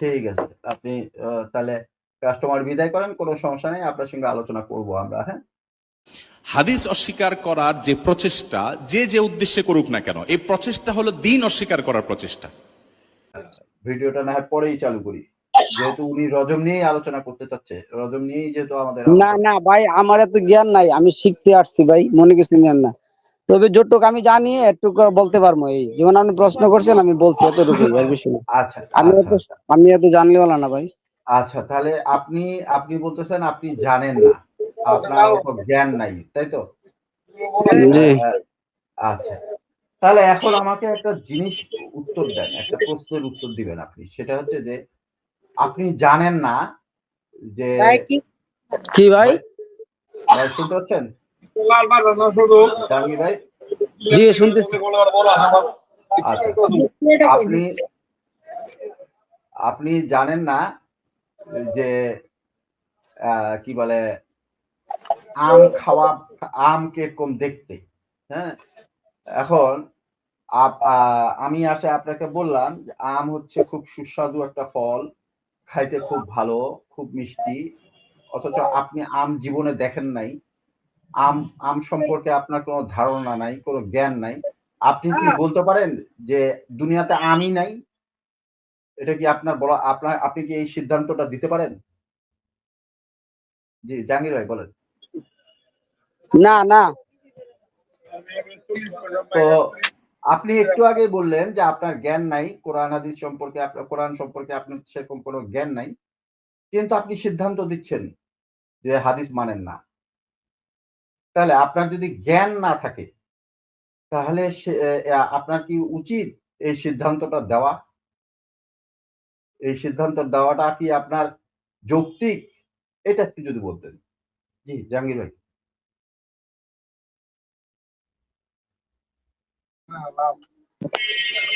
ঠিক আছে। আপনি তাহলে কাস্টমার বিদায় করেন, কোনো সমস্যা নেই। আপনার সঙ্গে আলোচনা করব আমরা, হ্যাঁ? হাদিস অস্বীকার করার যে প্রচেষ্টা, যে যে উদ্দেশ্যে করুক না কেন, এই প্রচেষ্টা হলো দিন অস্বীকার করার প্রচেষ্টা। ভিডিওটা না হয় পরেই চালু করি, যেহেতু উনি রজম নিয়েই আলোচনা করতে চাচ্ছে। রজম নিয়েই যেহেতু আমাদের না আলোচনা। না ভাই, আমার এত জ্ঞান নাই, আমি শিখতে আসছি ভাই, মনে কিছু নেন না। তবে যতটুক আমি জানি একটুকু বলতে পারবো। এই যেমন আপনি প্রশ্ন করছেন আমি বলছি, এতটুকুই, এর বেশি না। আচ্ছা আমি আচ্ছা এত আচ্ছা আমি এত জানলেও না ভাই। আচ্ছা, তাহলে আপনি আপনি বলতেছেন আপনি জানেন না, আপনার অত জ্ঞান নাই, তাই তো? জি। আচ্ছা, তাহলে এখন আমাকে একটা জিনিস উত্তর দেন, একটা প্রশ্নের উত্তর দিবেন আপনি। সেটা হচ্ছে যে আপনি জানেন না যে কি ভাই? ভাই, ভাই শুনতে পাচ্ছেন? জাহাঙ্গীর ভাই? জি শুনতেছি। আচ্ছা, আপনি আপনি জানেন না যে কি বলে আম খাওয়া, আম কিরকম দেখতে, হ্যাঁ? এখন আমি আপনাকে বললাম যে আম হচ্ছে খুব সুস্বাদু একটা ফল, খাইতে খুব ভালো, খুব মিষ্টি। অথচ আপনি আম জীবনে দেখেন নাই। আম আম সম্পর্কে আপনার কোনো ধারণা নাই, কোনো জ্ঞান নাই। আপনি কি বলতে পারেন যে দুনিয়াতে আমই নাই? এটা কি আপনার বলা, আপনি কি এই সিদ্ধান্তটা দিতে পারেন? জি, জাহাঙ্গীর ভাই বলেন। না না। তো আপনি একটু আগেই বললেন যে আপনার জ্ঞান নাই, কোরআন হাদিস সম্পর্কে, আপনার কোরআন সম্পর্কে আপনার সেরকম কোনো জ্ঞান নাই। কিন্তু আপনি সিদ্ধান্ত দিচ্ছেন যে হাদিস মানেন না। তাহলে আপনার যদি জ্ঞান না থাকে, তাহলে আপনার কি উচিত এই সিদ্ধান্তটা দেওয়া? এই সিদ্ধান্ত দেওয়াটা কি আপনার যৌক্তিক? এটা একটু যদি বলতেন। জি, জাহাঙ্গীর ভাই।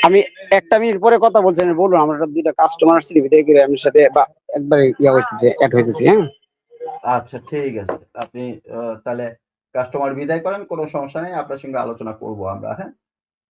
আমি 1 মিনিট পরে কথা বলছি, আমি বলবো। আমার দুইটা কাস্টমার আসছে, ভিতরে আমার সাথে একবার ইয়া হইতেছে, অ্যাড হইতেছে। হ্যাঁ আচ্ছা, ঠিক আছে। আপনি তাহলে কাস্টমার বিদায় করেন, কোনো সমস্যা নেই। আপনার সঙ্গে আলোচনা করব আমরা, হ্যাঁ?